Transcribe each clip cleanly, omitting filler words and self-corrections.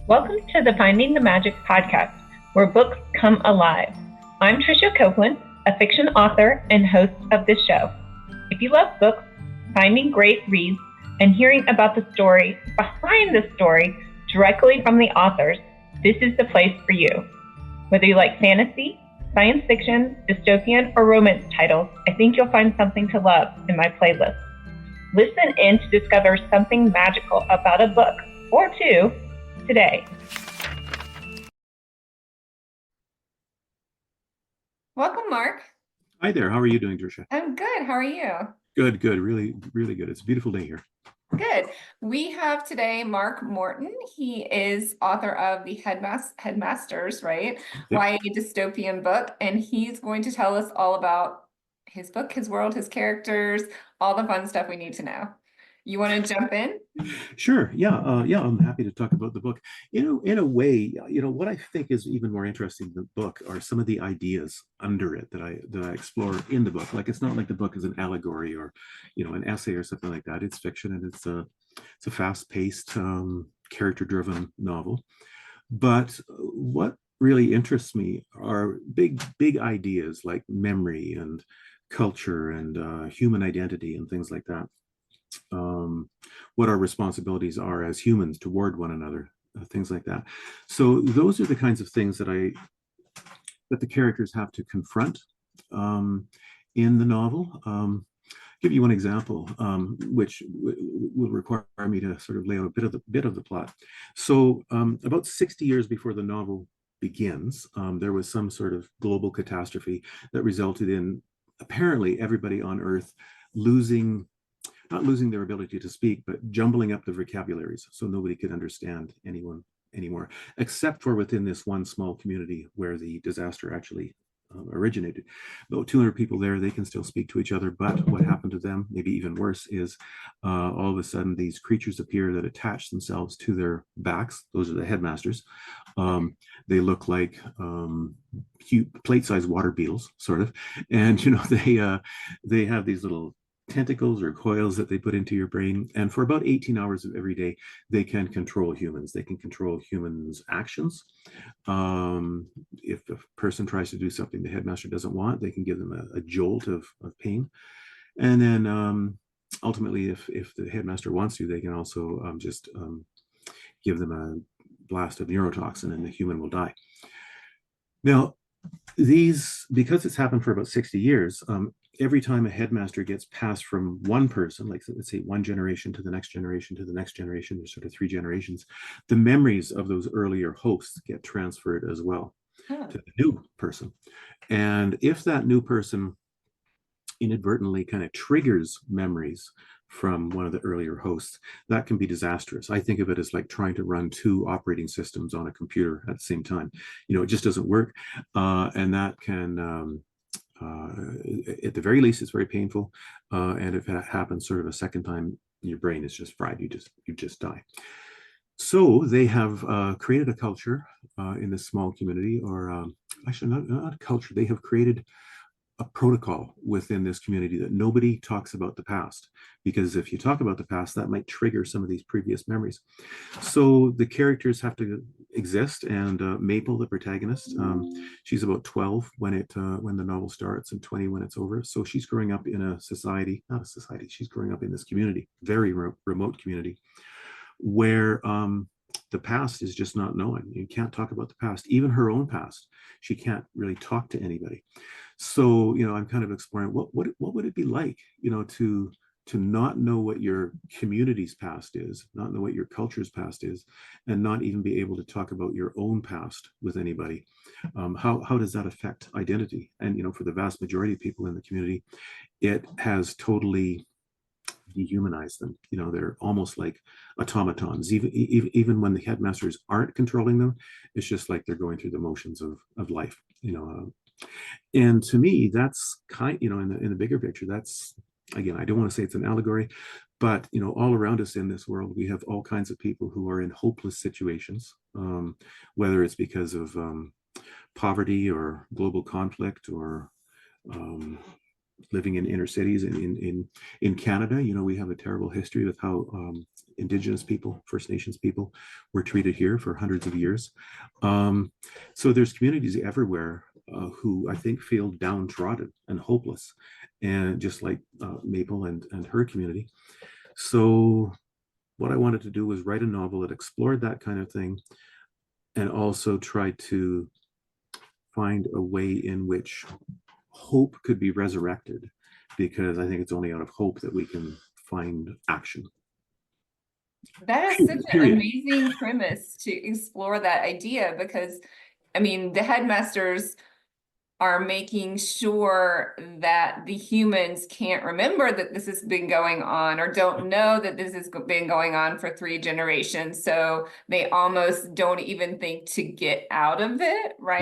Welcome to the Finding the Magic podcast, where books come alive. I'm Tricia Copeland, a fiction author and host of this show. If you love books, finding great reads, and hearing about the story behind the story directly from the authors, this is the place for you. Whether you like fantasy, science fiction, dystopian, or romance titles, I think you'll find something to love in my playlist. Listen in to discover something magical about a book or two today. Welcome, Mark. Hi there. How are you doing, Tricia? I'm good. How are you? Good, good. Really, really good. It's a beautiful day here. Good. We have today Mark Morton. He is author of the Headmasters, right? Yep. YA dystopian book, and he's going to tell us all about his book, his world, his characters, all the fun stuff we need to know. You want to jump in? Sure. Yeah. I'm happy to talk about the book. In a way, what I think is even more interesting in the book are some of the ideas under it that I explore in the book. Like, it's not like the book is an allegory or, an essay or something like that. It's fiction, and it's a fast-paced, character-driven novel. But what really interests me are big ideas like memory and culture and human identity and things like that. What our responsibilities are as humans toward one another, things like that. So those are the kinds of things that the characters have to confront in the novel. Give you one example, which will require me to sort of lay out a bit of the plot. So about 60 years before the novel begins, there was some sort of global catastrophe that resulted in apparently everybody on Earth not losing their ability to speak, but jumbling up the vocabularies so nobody could understand anyone anymore, except for within this one small community where the disaster actually originated. About 200 people there, they can still speak to each other, but what happened to them, maybe even worse, is all of a sudden these creatures appear that attach themselves to their backs. Those are the headmasters. They look like plate-sized water beetles, sort of, and they have these little tentacles or coils that they put into your brain. And for about 18 hours of every day, they can control humans. They can control humans' actions. If a person tries to do something the headmaster doesn't want, they can give them a jolt of pain. And then ultimately, if the headmaster wants to, they can also just give them a blast of neurotoxin and the human will die. Now, because it's happened for about 60 years, every time a headmaster gets passed from one person, like let's say one generation to the next generation to the next generation, there's sort of 3 generations, the memories of those earlier hosts get transferred as well to the new person. And if that new person inadvertently kind of triggers memories from one of the earlier hosts, that can be disastrous. I think of it as like trying to run 2 operating systems on a computer at the same time. It just doesn't work. And that can, at the very least, it's very painful. And if it happens sort of a second time, your brain is just fried. You just die. So they have created a culture in this small community, or actually not a culture. They have created a protocol within this community that nobody talks about the past, because if you talk about the past, that might trigger some of these previous memories. So the characters have to exist, and Maple, the protagonist, she's about 12 when the novel starts and 20 when it's over. So she's growing up in a society, not a society, she's growing up in this community, very remote community, where the past is just not known. You can't talk about the past, even her own past. She can't really talk to anybody. So, I'm kind of exploring what would it be like, to not know what your community's past is, not know what your culture's past is, and not even be able to talk about your own past with anybody. How does that affect identity? And, for the vast majority of people in the community, it has totally dehumanize them. They're almost like automatons. Even when the headmasters aren't controlling them, it's just like they're going through the motions of life. And to me, that's in the bigger picture, that's, again, I don't want to say it's an allegory, but all around us in this world, we have all kinds of people who are in hopeless situations, whether it's because of poverty or global conflict or living in inner cities. In Canada, we have a terrible history with how Indigenous people, First Nations people were treated here for hundreds of years. So there's communities everywhere who I think feel downtrodden and hopeless, and just like Maple and her community. So what I wanted to do was write a novel that explored that kind of thing, and also try to find a way in which hope could be resurrected, because I think it's only out of hope that we can find action. That is such an Period. amazing premise to explore that idea, because I mean, the headmasters are making sure that the humans can't remember that this has been going on, or don't know that this has been going on for 3 generations. So they almost don't even think to get out of it, right?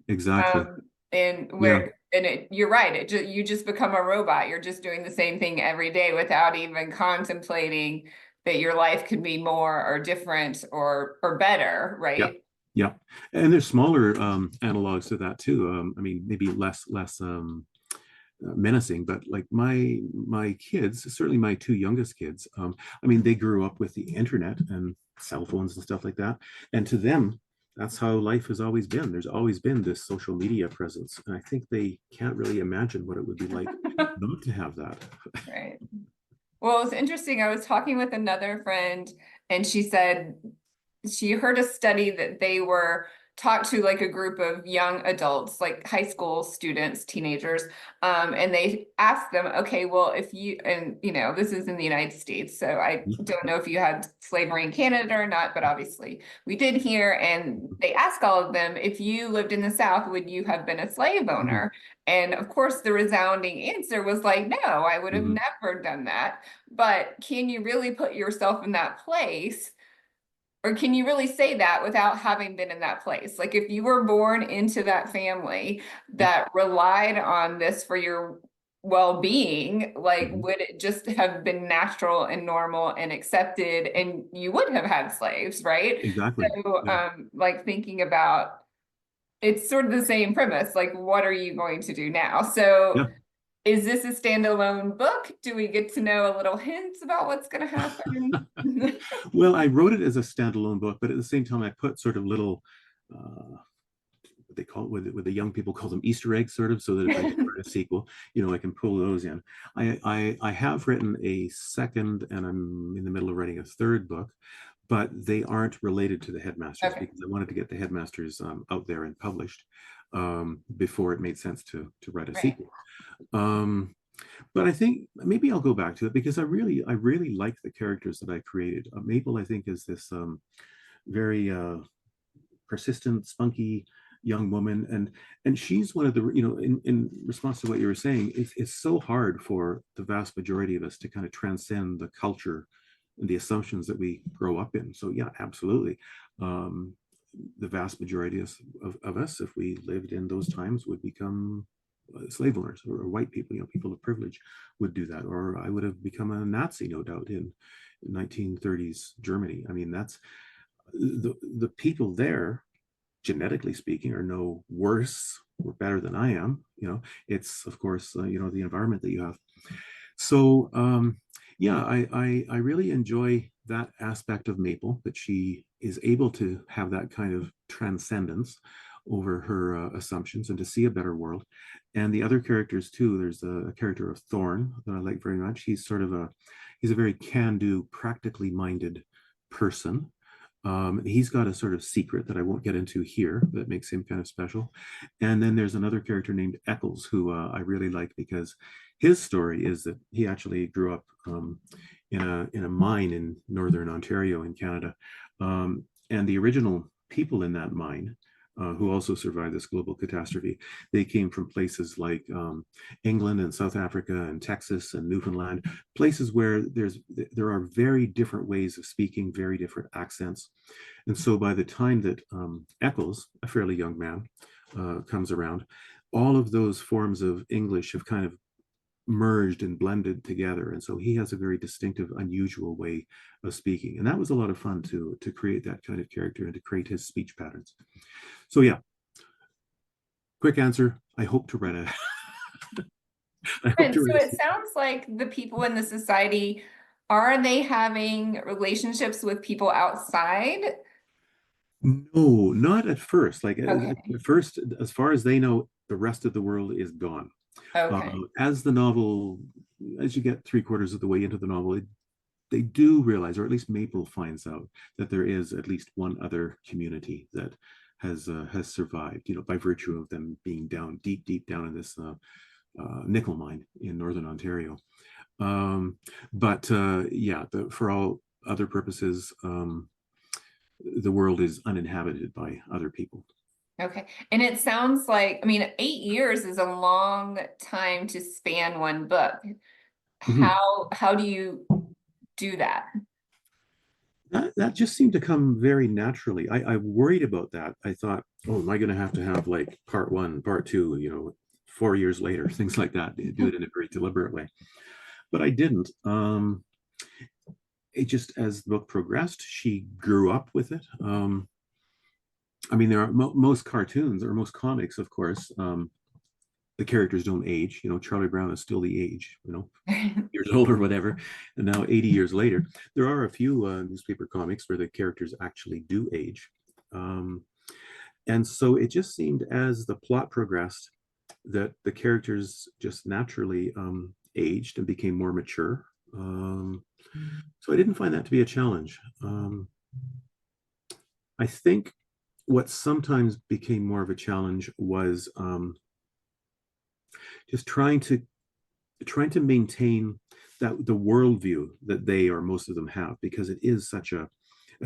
Exactly. And where, and you're right, you just become a robot. You're just doing the same thing every day without even contemplating that your life could be more or different or better, right? Yeah, and there's smaller analogs to that too. I mean, maybe less menacing, but like my kids, certainly my 2 youngest kids, I mean, they grew up with the internet and cell phones and stuff like that, and to them, that's how life has always been. There's always been this social media presence, and I think they can't really imagine what it would be like not to have that. Right. Well, it's interesting. I was talking with another friend, and she said she heard a study that they were talked to like a group of young adults, like high school students, teenagers, and they asked them, okay, well, if you, and you know, this is in the United States, so I don't know if you had slavery in Canada or not, but obviously we did here. And they asked all of them, if you lived in the South, would you have been a slave owner? And of course, the resounding answer was like, no, I would have never done that. But can you really put yourself in that place? Or can you really say that without having been in that place? Like if you were born into that family that relied on this for your well-being, like would it just have been natural and normal and accepted, and you would have had slaves, right? Exactly. So like thinking about, it's sort of the same premise, like what are you going to do now? So is this a standalone book? Do we get to know a little hints about what's going to happen? Well, I wrote it as a standalone book, but at the same time, I put sort of little, what they call it, with the young people call them Easter eggs, sort of, so that if I get a sequel, you know, I can pull those in. I have written a second, and I'm in the middle of writing a third book, but they aren't related to the Headmasters, because I wanted to get the Headmasters out there and published before it made sense to write a sequel. But I think maybe I'll go back to it, because I really like the characters that I created. Maple, I think, is this very persistent, spunky young woman, and she's one of the, you know, in response to what you were saying, it's so hard for the vast majority of us to kind of transcend the culture and the assumptions that we grow up in. So yeah, absolutely. The vast majority of us, if we lived in those times, would become slave owners, or white people, you know, people of privilege would do that. Or I would have become a Nazi, no doubt, in 1930s Germany. I mean, that's the people there, genetically speaking, are no worse or better than I am. You know, it's of course, you know, the environment that you have. So yeah, I really enjoy that aspect of Maple, that she is able to have that kind of transcendence over her assumptions and to see a better world. And the other characters too, there's a character of Thorn that I like very much. He's sort of he's a very can-do, practically minded person. He's got a sort of secret that I won't get into here that makes him kind of special. And then there's another character named Eccles, who I really like, because his story is that he actually grew up in a mine in northern Ontario in Canada. And the original people in that mine, who also survived this global catastrophe, they came from places like England and South Africa and Texas and Newfoundland, places where there are very different ways of speaking, very different accents. And so by the time that Eccles, a fairly young man, comes around, all of those forms of English have kind of merged and blended together, and so he has a very distinctive, unusual way of speaking, and that was a lot of fun to create that kind of character and to create his speech patterns. So yeah, quick answer, I hope to write a And so it sounds like the people in the society Are they having relationships with people outside? No, not at first. Like Okay. at first, as far as they know, the rest of the world is gone. Okay. As the novel, as you get three-quarters of the way into the novel, they do realize, or at least Maple finds out, that there is at least one other community that has survived, by virtue of them being down deep down in this nickel mine in northern Ontario. But yeah, for all other purposes, the world is uninhabited by other people. Okay. And it sounds like, I mean, 8 years is a long time to span one book. Mhm. How do you do that? That just seemed to come very naturally. I worried about that. I thought, oh, am I going to have like part one, part two, 4 years later, things like that, do it in a very deliberate way. But I didn't. It just, as the book progressed, she grew up with it. I mean, there are most cartoons or most comics, of course, the characters don't age. Charlie Brown is still the age, years old or whatever. And now 80 years later, there are a few newspaper comics where the characters actually do age. And so it just seemed, as the plot progressed, that the characters just naturally aged and became more mature. So I didn't find that to be a challenge. I think what sometimes became more of a challenge was just trying to maintain that the worldview that they, or most of them, have, because it is such a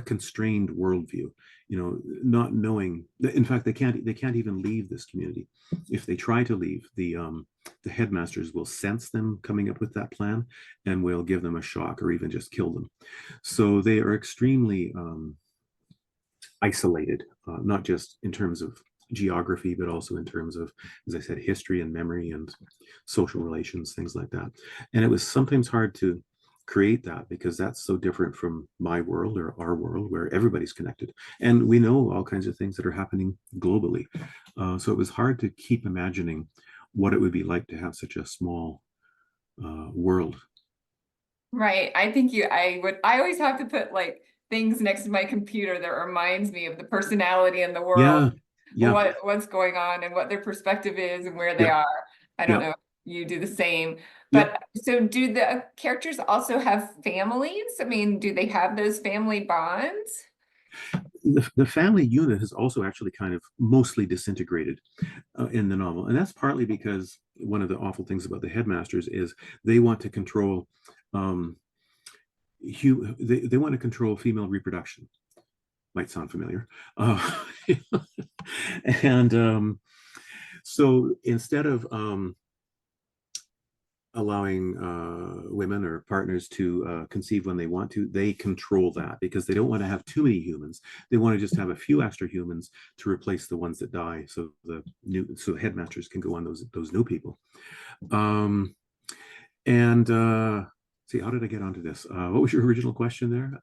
constrained worldview. Not knowing that, in fact, they can't even leave this community. If they try to leave, the headmasters will sense them coming up with that plan and will give them a shock or even just kill them. So they are extremely isolated, not just in terms of geography, but also in terms of, as I said, history and memory and social relations, things like that. And it was sometimes hard to create that, because that's so different from my world or our world, where everybody's connected. And we know all kinds of things that are happening globally. So it was hard to keep imagining what it would be like to have such a small world. Right. I always have to put like things next to my computer that reminds me of the personality in the world, Yeah, yeah, what's going on and what their perspective is and where they yeah, are. I don't yeah, know if you do the same. yeah. But so do the characters also have families? I mean, do they have those family bonds? The family unit has also actually kind of mostly disintegrated in the novel. And that's partly because one of the awful things about the headmasters is they want to control they want to control female reproduction. Might sound familiar. And so instead of allowing women or partners to conceive when they want to, they control that, because they don't want to have too many humans. They want to just have a few extra humans to replace the ones that die, so the headmasters can go on those new people. And see, how did I get onto this? What was your original question there?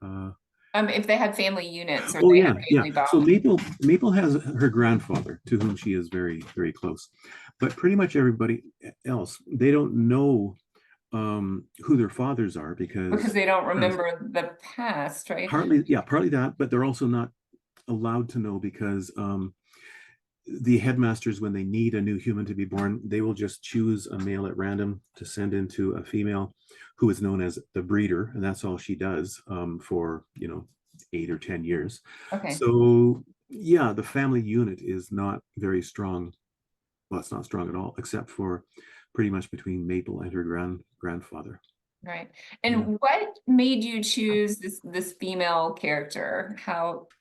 If they had family units or Oh they had yeah, yeah. family So bonds. Maple has her grandfather, to whom she is very, very close, but pretty much everybody else, they don't know who their fathers are, Because because they don't remember the past, right? partly that, but they're also not allowed to know, because the headmasters, when they need a new human to be born, they will just choose a male at random to send into a female, who is known as the breeder, and that's all she does for 8 or 10 years. Okay. So yeah, the family unit is not very strong. Well, it's not strong at all, except for pretty much between Maple and her grandfather. Right. Yeah. And what made you choose this female character?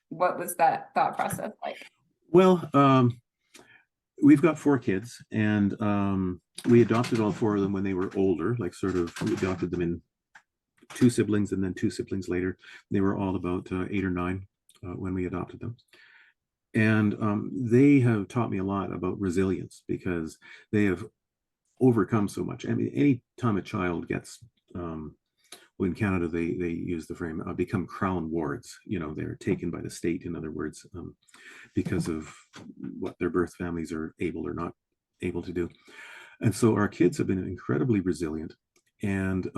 What was that thought process like? Well, we've got 4 kids, and we adopted all 4 of them when they were older. Like, sort of, we adopted them in 2 siblings, and then 2 siblings later. They were all about 8 or 9 when we adopted them. And they have taught me a lot about resilience, because they have overcome so much. I mean, any time a child gets, well, in Canada, they use the frame, become crown wards. They're taken by the state, in other words, because of what their birth families are able or not able to do. And so our kids have been incredibly resilient. And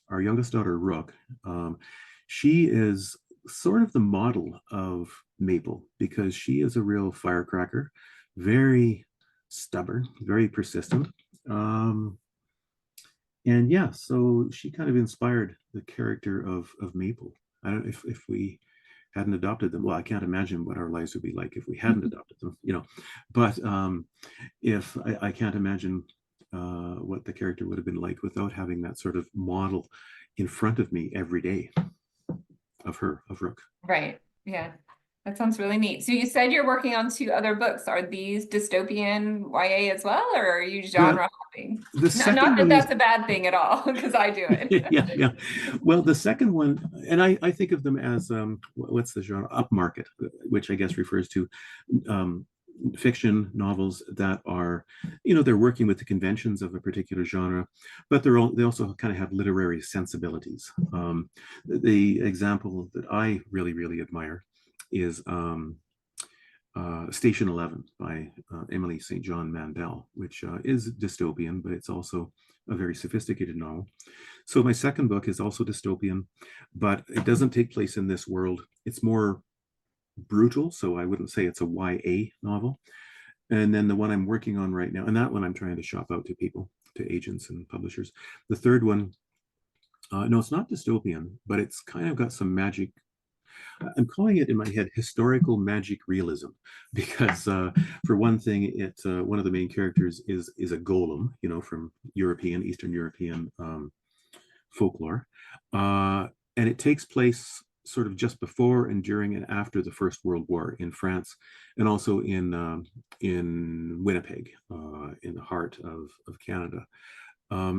our youngest daughter, Rook, she is sort of the model of Maple because she is a real firecracker, very stubborn, very persistent. And yeah, so she kind of inspired the character of Maple. I don't know if we hadn't adopted them. Well, I can't imagine what our lives would be like if we hadn't adopted them, But if I can't imagine what the character would have been like without having that sort of model in front of me every day of Rook. Right. Yeah. That sounds really neat. So you said you're working on 2 other books. Are these dystopian YA as well, or are you genre hopping? The second Not that one that's a bad thing at all, because I do it. yeah. Well, the second one, and I think of them as what's the genre? Upmarket, which I guess refers to fiction novels that are, they're working with the conventions of a particular genre, but they also kind of have literary sensibilities. The example that I really, really admire is Station 11 by Emily St. John Mandel, which is dystopian, but it's also a very sophisticated novel. So my second book is also dystopian, but it doesn't take place in this world. It's more brutal, so I wouldn't say it's a YA novel. And then the one I'm working on right now, and that one I'm trying to shop out to people, to agents and publishers. The third one, no, it's not dystopian, but it's kind of got some magic. I'm calling it in my head historical magic realism because, for one thing, one of the main characters is a golem, from Eastern European folklore, and it takes place sort of just before and during and after the First World War in France, and also in Winnipeg, in the heart of Canada.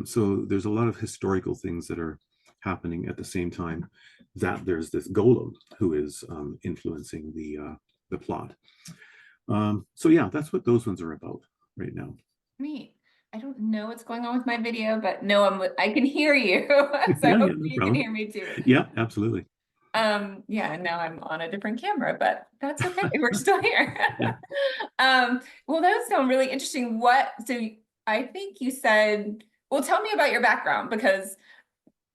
So there's a lot of historical things that are happening at the same time that there's this golem who is influencing the plot. So yeah, that's what those ones are about right now. Neat. I don't know what's going on with my video, but no, I can hear you. So Yeah, hopefully no you can problem. hear me too. Yeah, absolutely. Yeah, now I'm on a different camera, but that's okay. We're still here. Yeah. Well, those sound really interesting. So I think you said, well, tell me about your background, because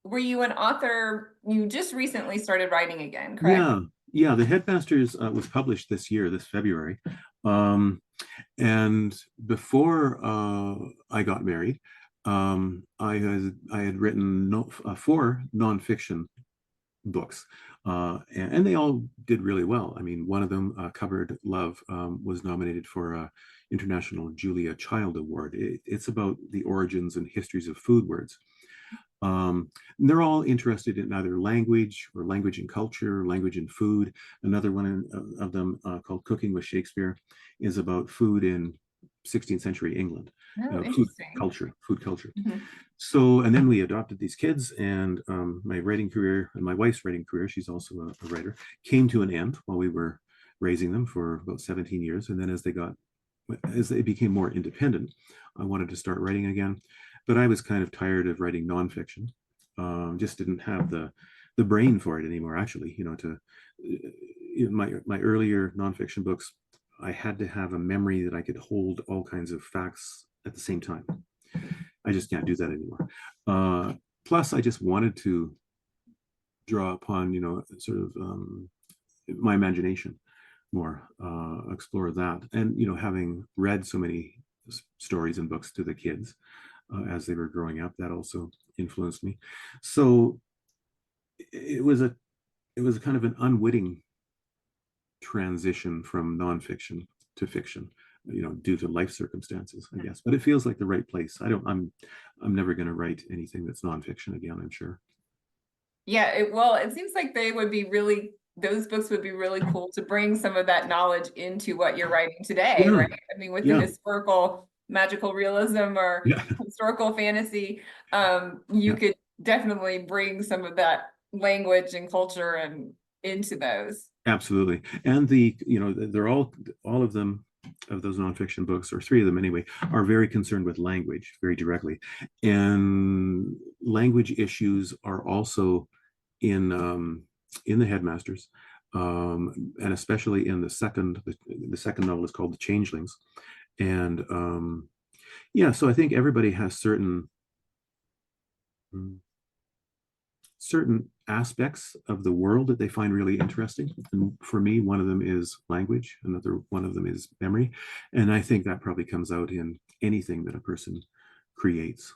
were you an author? You just recently started writing again, correct? Yeah. The Headmasters was published this February. And before I got married, I had written 4 nonfiction books, and they all did really well. I mean, one of them, Covered Love, was nominated for an International Julia Child Award. It's about the origins and histories of food words. They're all interested in either language or language and culture, language and food. Another one of them, called Cooking with Shakespeare, is about food in 16th century England. Food culture. Mm-hmm. So, and then we adopted these kids, and my writing career and my wife's writing career, she's also a writer, came to an end while we were raising them for about 17 years. And then as they became more independent, I wanted to start writing again. But I was kind of tired of writing nonfiction. Just didn't have the brain for it anymore, actually. My earlier nonfiction books, I had to have a memory that I could hold all kinds of facts at the same time. I just can't do that anymore. Plus, I just wanted to draw upon, sort of my imagination more, explore that. And, having read so many stories and books to the kids as they were growing up, that also influenced me. So it was a kind of an unwitting transition from nonfiction to fiction, due to life circumstances, I guess. But it feels like the right place. I'm never going to write anything that's nonfiction again, I'm sure. Yeah, it seems like those books would be really cool to bring some of that knowledge into what you're writing today, right? I mean, with the historical magical realism or historical fantasy, you could definitely bring some of that language and culture and into those. Absolutely. And they're all of them, of those nonfiction books, or 3 of them anyway, are very concerned with language very directly. And language issues are also in the Headmasters, and especially in the second novel is called The Changelings. And so I think everybody has certain certain aspects of the world that they find really interesting. And for me, one of them is language, another one of them is memory. And I think that probably comes out in anything that a person creates.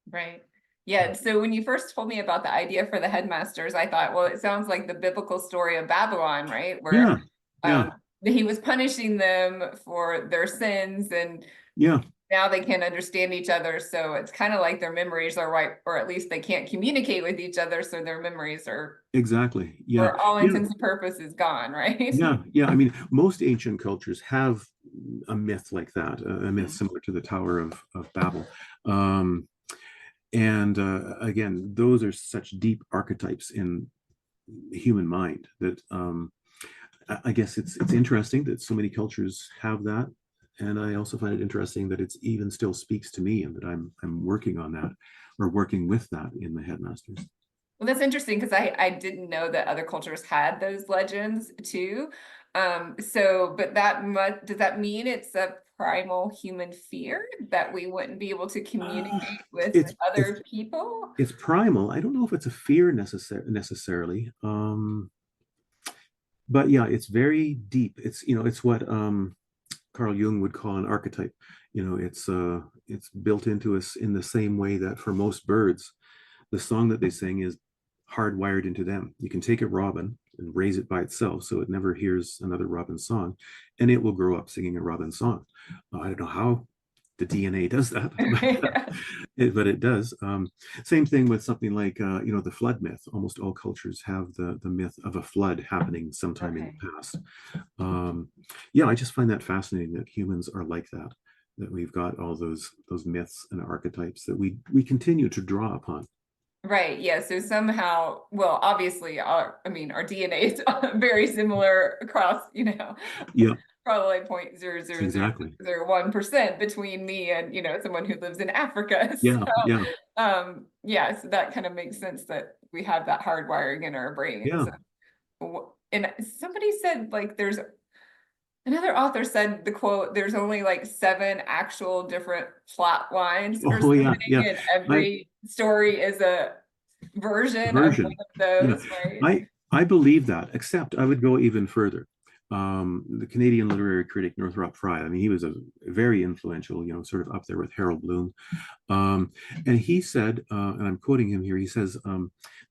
Right. Yeah. So when you first told me about the idea for the headmasters, I thought, well, it sounds like the biblical story of Babylon, right? Where Yeah. he was punishing them for their sins, and Yeah. now they can't understand each other. So it's kind of like their memories are right, or at least they can't communicate with each other. So their memories are, Exactly. Yeah. for all intents and purposes, gone, right? Yeah. I mean, most ancient cultures have a myth like that, a myth similar to the Tower of Babel. And again, those are such deep archetypes in the human mind that I guess it's interesting that so many cultures have that. And I also find it interesting that it's even still speaks to me, and that I'm working on that, or working with that in the Headmasters. Well, that's interesting, because I didn't know that other cultures had those legends too. So, but does that mean it's a primal human fear that we wouldn't be able to communicate with other people? It's primal. I don't know if it's a fear necessarily. But yeah, it's very deep. It's, it's what Carl Jung would call an archetype. It's built into us in the same way that for most birds, the song that they sing is hardwired into them. You can take a robin and raise it by itself so it never hears another robin song, and it will grow up singing a robin song. I don't know how the DNA does that, but it does. Same thing with something like the flood myth. Almost all cultures have the myth of a flood happening sometime in the past. Yeah, I just find that fascinating that humans are like that we've got all those myths and archetypes that we continue to draw upon. Right. Yeah. So somehow, well, obviously, our DNA is very similar across, Yeah. probably 0.00001% between me and, someone who lives in Africa. Yeah. Yeah. So that kind of makes sense that we have that hardwiring in our brains. Yeah. And somebody said, like, another author said the quote, there's only like 7 actual different plot lines or something, and every story is a version of one of those, right? I believe that, except I would go even further. The Canadian literary critic Northrop Frye, I mean, he was a very influential, sort of up there with Harold Bloom. And he said, and I'm quoting him here, he says,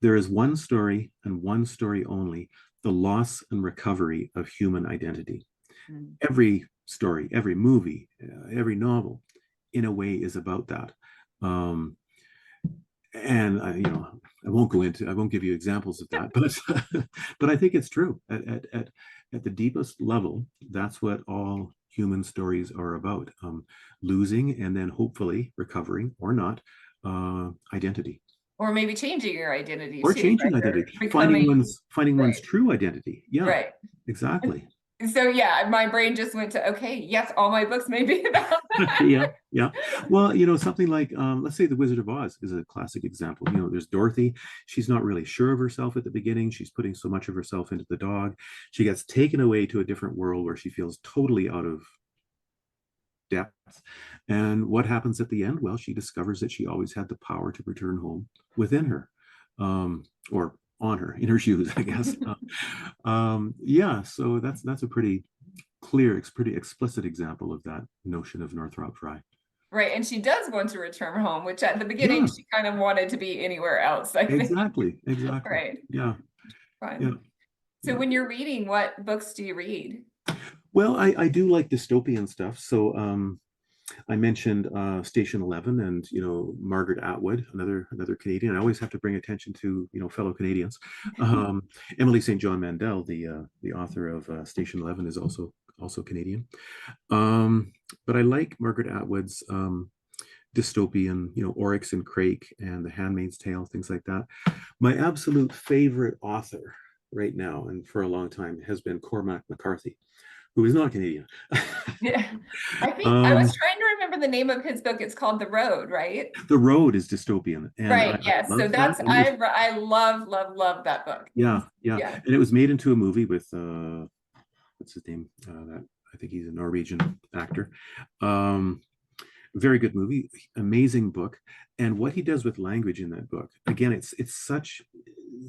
there is one story and one story only, the loss and recovery of human identity. Every story, every movie, every novel, in a way, is about that. And I won't give you examples of that, but I think it's true. At the deepest level, that's what all human stories are about: losing and then hopefully recovering, or not, identity. Or maybe changing your identity. Or changing identity, finding one's true identity. Yeah, right. Exactly. So yeah, my brain just went to, okay, yes, all my books may be about that. Yeah. Well, something like, let's say The Wizard of Oz is a classic example. There's Dorothy. She's not really sure of herself at the beginning. She's putting so much of herself into the dog. She gets taken away to a different world where she feels totally out of depth. And what happens at the end? Well, she discovers that she always had the power to return home within her, or on her, in her shoes, I guess. Yeah, so that's a pretty clear, pretty explicit example of that notion of Northrop Frye. Right, and she does want to return home, which at the beginning she kind of wanted to be anywhere else, I think. Exactly. Right. Yeah. Fun. Yeah. So when you're reading, what books do you read? Well, I do like dystopian stuff. So I mentioned Station 11 and Margaret Atwood, another Canadian. I always have to bring attention to fellow Canadians. Emily St. John Mandel, the author of Station 11, is also Canadian. But I like Margaret Atwood's dystopian, Oryx and Crake and The Handmaid's Tale, things like that. My absolute favorite author right now and for a long time has been Cormac McCarthy, who is not Canadian. Yeah, I think I was trying to remember the name of his book. It's called The Road, right? The Road is dystopian. And right. Yes. So that's I love that book. Yeah. And it was made into a movie with what's his name? That I think he's a Norwegian actor. Very good movie, amazing book. And what he does with language in that book, again, it's such,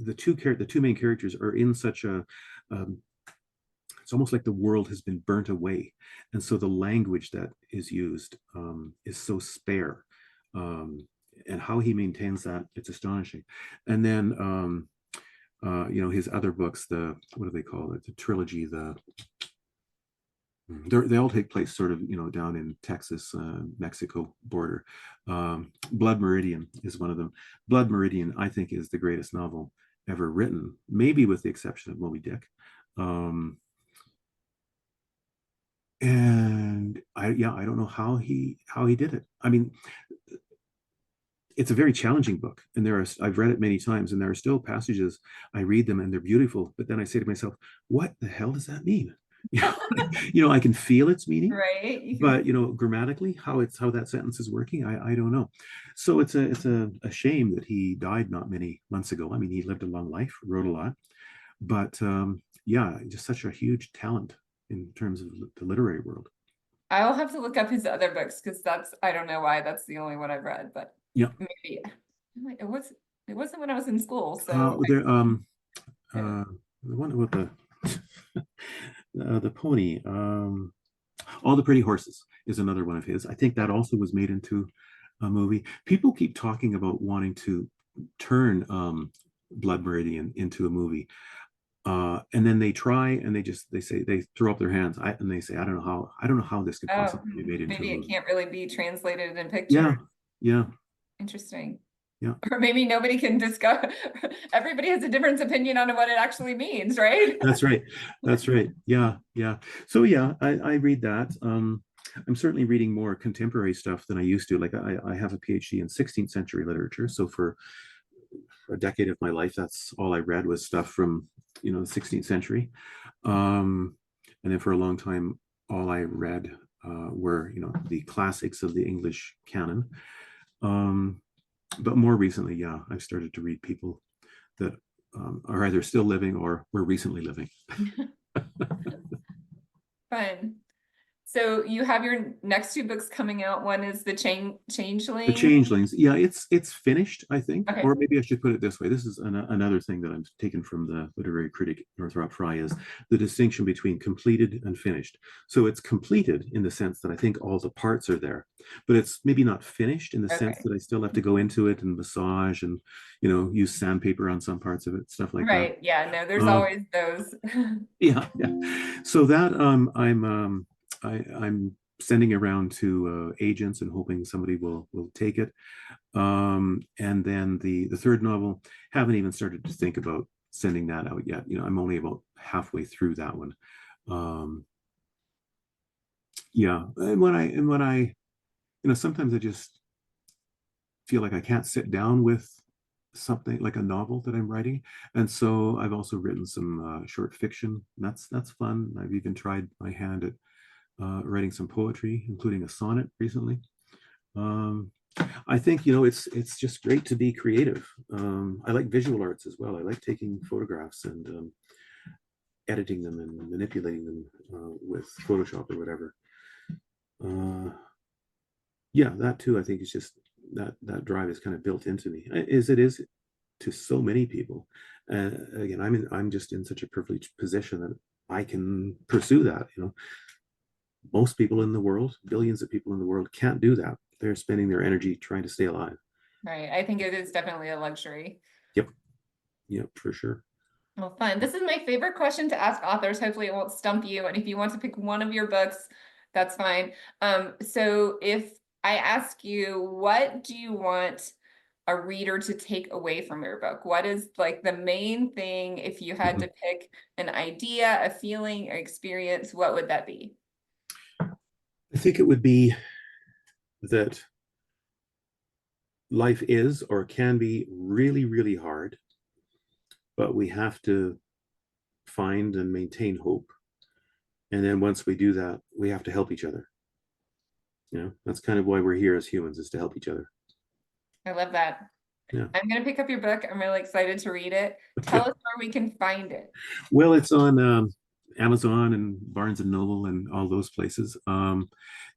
the two main characters are in such a, um, it's almost like the world has been burnt away, and so the language that is used is so spare, and how he maintains that, it's astonishing. And then his other books, the, what do they call it, the trilogy, they all take place sort of, down in Texas, Mexico border. Blood Meridian is one of them. Blood Meridian, I think, is the greatest novel ever written, maybe with the exception of Moby Dick. And I don't know how he did it. I mean, it's a very challenging book, and I've read it many times, and there are still passages I read them and they're beautiful, but then I say to myself, what the hell does that mean? I can feel its meaning, right? But grammatically, how that sentence is working, I don't know. So it's a shame that he died not many months ago. I mean, he lived a long life, wrote a lot, but just such a huge talent in terms of the literary world. I will have to look up his other books, because I don't know why that's the only one I've read, but yeah, maybe it wasn't when I was in school. So the one with the pony, All the Pretty Horses is another one of his. I think that also was made into a movie. People keep talking about wanting to turn Blood Meridian into a movie. And then they try, and they throw up their hands, and they say, I don't know how this could possibly be made into a movie. Maybe it can't really be translated in pictures. Yeah. Interesting. Yeah. Or maybe nobody can discuss. Everybody has a different opinion on what it actually means, right? That's right. Yeah. So I read that. I'm certainly reading more contemporary stuff than I used to. Like I have a PhD in 16th century literature. So for a decade of my life, that's all I read was stuff from the 16th century. And then for a long time, all I read were the classics of the English canon. But more recently, I've started to read people that are either still living or were recently living. Fun. So you have your next two books coming out. One is the Changeling. The Changelings. Yeah, it's finished, I think. Okay. Or maybe I should put it this way. This is another thing that I'm taken from the literary critic Northrop Frye, is the distinction between completed and finished. So it's completed in the sense that I think all the parts are there, but it's maybe not finished in the sense that I still have to go into it and massage and use sandpaper on some parts of it, stuff like that. Right. Yeah. No, there's always those. Yeah. So that I'm sending around to agents and hoping somebody will take it. And then the third novel, haven't even started to think about sending that out yet. I'm only about halfway through that one. And when I sometimes I just feel like I can't sit down with something like a novel that I'm writing, and so I've also written some short fiction. That's fun. I've even tried my hand at writing some poetry, including a sonnet recently. I think it's just great to be creative. I like visual arts as well. I like taking photographs and editing them and manipulating them with Photoshop or whatever. That too, I think, is just that drive is kind of built into me, as it is to so many people. Again, I'm just in such a privileged position that I can pursue that. Most people in the world, billions of people in the world, can't do that. They're spending their energy trying to stay alive. Right. I think it is definitely a luxury. Yep, for sure. Well, fun. This is my favorite question to ask authors. Hopefully it won't stump you. And if you want to pick one of your books, that's fine. So if I ask you, what do you want a reader to take away from your book? What is like the main thing, if you had to pick an idea, a feeling, or experience, what would that be? I think it would be that life is or can be really, really hard, but we have to find and maintain hope. And then once we do that, we have to help each other. That's kind of why we're here as humans, is to help each other. I love that. Yeah. I'm going to pick up your book. I'm really excited to read it. Tell us where we can find it. Well, it's on Amazon and Barnes and Noble and all those places. A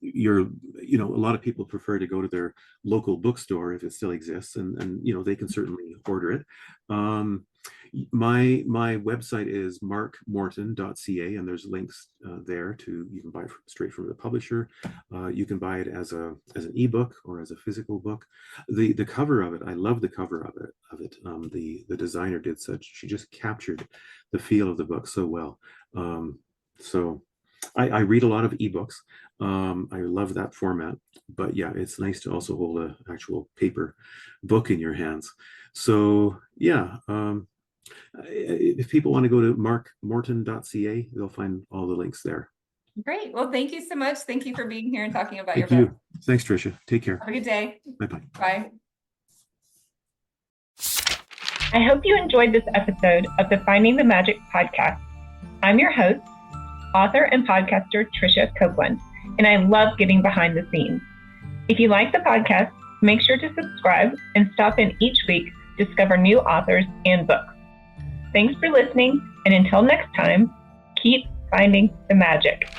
lot of people prefer to go to their local bookstore if it still exists, and they can certainly order it. My website is markmorton.ca, and there's links there to, you can buy it straight from the publisher. You can buy it as an ebook or as a physical book. The cover of it, I love the cover of it. The designer did she just captured the feel of the book so well. So I read a lot of ebooks. I love that format, but yeah, it's nice to also hold an actual paper book in your hands. So yeah, if people want to go to markmorton.ca, they'll find all the links there. Great. Well, thank you so much. Thank you for being here and talking about Thank your you. book. Thanks, Tricia. Take care. Have a good day. Bye-bye. Bye. I hope you enjoyed this episode of the Finding the Magic podcast. I'm your host, author and podcaster Tricia Copeland, and I love getting behind the scenes. If you like the podcast, make sure to subscribe and stop in each week to discover new authors and books. Thanks for listening, and until next time, keep finding the magic.